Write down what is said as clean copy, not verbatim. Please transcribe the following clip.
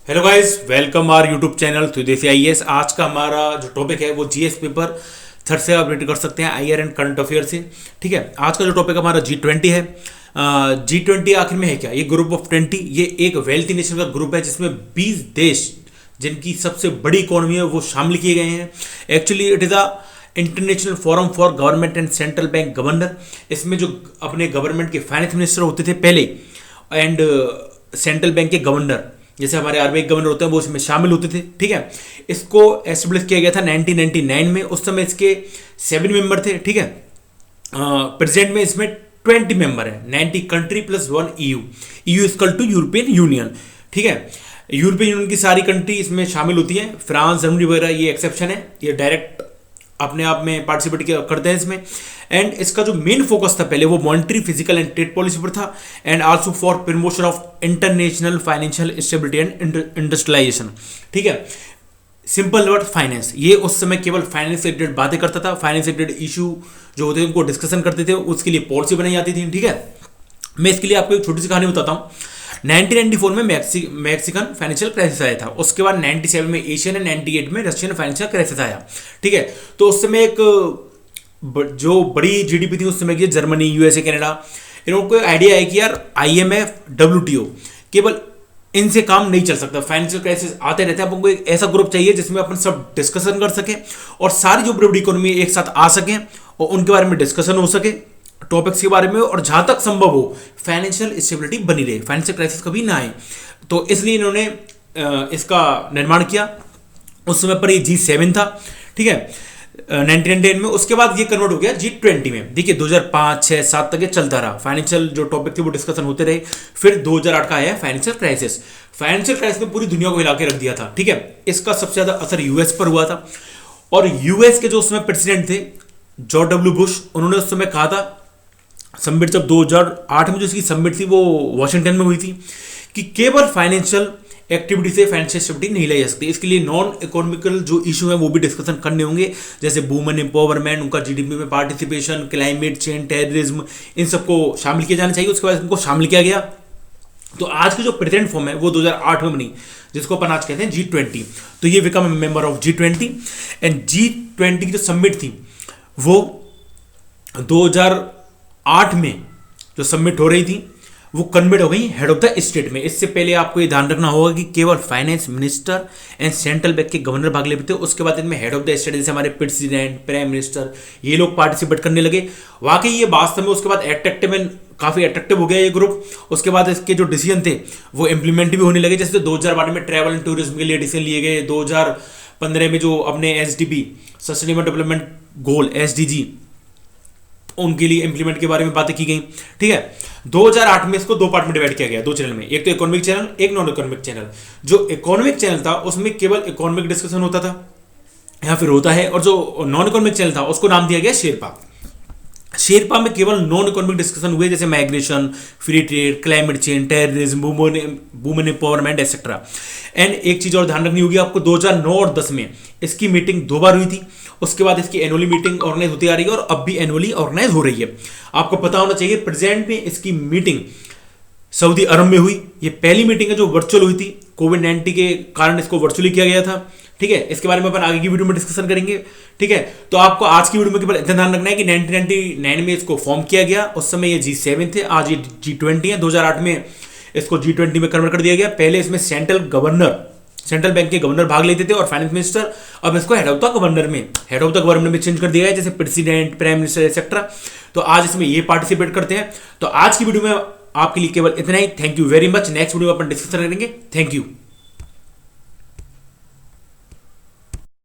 Hello guys, welcome our YouTube channel Sudeshi IAS. आज का हमारा जो टॉपिक है वो जीएस पेपर थर्ड से अपडेट कर सकते हैं आईआर एंड करंट अफेयर से। ठीक है, आज का जो टॉपिक हमारा G20 है। G20 आखिर में है क्या? ये ग्रुप ऑफ 20, ये एक वेल्थी नेशन का ग्रुप है जिसमें 20 देश जिनकी सबसे बड़ी इकोनॉमी है वो शामिल किए गए हैं। Actually it is a international forum for government and central bank governor. इसमें जो अपने गवर्नमेंट के फाइनेंस मिनिस्टर होते थे पहले एंड सेंट्रल बैंक के गवर्नर, जैसे हमारे आरबीआई गवर्नर होते हैं, वो इसमें शामिल होते थे। ठीक है, इसको एस्टेब्लिश किया गया था 1999 में। उस समय इसके 7 मेंबर थे। ठीक है, प्रेजेंट में इसमें 20 मेंबर है, 90 country plus 1 EU। EU equal to European Union. ठीक है, यूरोपियन यूनियन की सारी कंट्री इसमें शामिल होती हैं। फ्रांस, जर्मनी वगैरह ये एक्सेप्शन है, ये डायरेक्ट अपने आप में पार्टिसिपेट करते हैं इसमें। एंड इसका जो मेन फोकस था पहले वो monetary, physical and trade policy पर था, and also for promotion of international financial stability and industrialization. ठीक है, सिंपल वर्ड फाइनेंस, ये उस समय केवल फाइनेंस से रिलेटेड बातें करता था। फाइनेंस से रिलेटेड इशू जो होते थे उनको डिस्कशन करते थे, उसके लिए पॉलिसी बनाई जाती थी। ठीक है, मैं इसके लिए आपको एक छोटी सी कहानी बताता हूँ। 1994 में मैक्सिकन फाइनेंशियल क्राइसिस आया था। उसके बाद 97 में एशियन एंड 98 में रशियन फाइनेंशियल क्राइसिस आया। ठीक है, तो उस समय एक जो बड़ी जीडीपी थी उस समय की, जर्मनी, यूएसए, कनाडा, इन लोगों को आइडिया है कि यार IMF, WTO केवल इनसे काम नहीं चल सकता। फाइनेंशियल क्राइसिस आते रहते हैं, अपन को एक ऐसा ग्रुप चाहिए जिसमें अपन सब डिस्कशन कर सकें और सारी जो बड़ी इकोनॉमी एक साथ आ सकें और उनके बारे में डिस्कशन हो सके, टॉपिक्स के बारे में, और जहां तक संभव हो फाइनेंशियल स्टेबिलिटी बनी रहे, फाइनेंशियल क्राइसिस कभी ना आए। तो इसलिए इन्होंने इसका निर्माण किया। उस समय पर ये G7 था। ठीक है, 1999 में। उसके बाद ये कन्वर्ट हो गया G20 में। देखिए 2005, 6, 7 तक ये चलता रहा, फाइनेंशियल जो टॉपिक थे वो डिस्कशन होते रहे। फिर 2008 का आया फाइनेंशियल क्राइसिस। फाइनेंशियल क्राइसिस ने पूरी दुनिया को हिला के रख दिया था। ठीक है, इसका सबसे ज्यादा असर यूएस पर हुआ था, और यूएस के जो उसमें प्रेसिडेंट थे जॉर्ज W. बुश, उन्होंने उस समय कहा था, समिट जब 2008 में जो इसकी समिट थी वो वॉशिंगटन में हुई थी, कि केवल फाइनेंशियल एक्टिविटी से फाइनेंशियल स्टेबिलिटी नहीं लाई जा सकती। इसके लिए नॉन इकोनॉमिकल जो इशू है वो भी डिस्कशन करने होंगे, जैसे वुमेन एम्पावरमेंट, उनका जीडीपी में पार्टिसिपेशन, क्लाइमेट चेंज, टेररिज्म, इन सबको शामिल किया जाना चाहिए। उसके बाद इनको शामिल किया गया। तो आज की जो प्रेजेंट फॉर्म है वो 2008 में बनी, जिसको अपन आज कहते हैं G20। तो ये become member of G20। And G20 की जो समिट थी वो 2008 में जो सबमिट हो रही थी वो कन्वर्ट हो गई हेड ऑफ द स्टेट में। इससे पहले आपको ये ध्यान रखना होगा कि केवल finance minister and central bank के गवर्नर भाग लेते थे। उसके बाद इनमें हेड ऑफ द स्टेट, जैसे हमारे प्रेसिडेंट, प्राइम मिनिस्टर, ये लोग पार्टिसिपेट करने लगे। वाकई ये वास्तव में उसके बाद अट्रैक्टिव एंड काफी अट्रैक्टिव हो गया ये ग्रुप। उसके बाद इसके जो डिसीजन थे वो इंप्लीमेंट भी होने लगे। जैसे 2012 में ट्रैवल एंड टूरिज्म के लिए डिसीजन लिए गए। 2015 में जो अपने SDG, sustainable development goal, SDG, उनके लिए इंप्लीमेंट के बारे में बातें की गई। ठीक है, 2008 में इसको 2 पार्ट में डिवाइड किया गया, 2 चैनल में, एक तो इकोनॉमिक चैनल, एक नॉन इकोनॉमिक चैनल। जो इकोनॉमिक चैनल था उसमें केवल इकोनॉमिक डिस्कशन होता था या फिर होता है, और जो नॉन इकोनॉमिक चैनल था उसको नाम दिया गया शेरपा। शेरपा में केवल नॉन इकोनॉमिक डिस्कशन हुए, जैसे migration, free trade, climate change, terrorism, women empowerment etcetera. And एक चीज और ध्यान रखनी होगी आपको, 2009 और 10 में इसकी मीटिंग 2 बार हुई थी। उसके बाद इसकी एनुअली मीटिंग ऑर्गेनाइज होती आ रही है और अब भी एनुअली ऑर्गेनाइज हो रही है। आपको पता होना चाहिए प्रेजेंट में इसकी मीटिंग सऊदी अरब में हुई। ये पहली मीटिंग है जो वर्चुअल हुई थी, कोविड-19 के कारण इसको वर्चुअली किया गया था। ठीक है, इसके बारे में अपन आगे की वीडियो में डिस्कशन करेंगे। ठीक है, तो आपको आज की वीडियो में केवल इतना ध्यान रखना है कि 1999 में इसको फॉर्म किया गया, उस समय ये G7 थे, आज ये G20 है। 2008 में इसको G20 में कन्वर्ट कर दिया गया। पहले इसमें सेंट्रल बैंक के गवर्नर भाग लेते थे और फाइनेंस मिनिस्टर, अब इसको हेड ऑफ द गवर्नर में चेंज कर दिया है, जैसे प्रेसिडेंट, प्राइम मिनिस्टर एक्सेट्रा। तो आज इसमें ये पार्टिसिपेट करते हैं। तो आज की वीडियो में आपके लिए केवल इतना ही। Thank you very much. Next video में अपन डिस्कशन करेंगे। Thank you.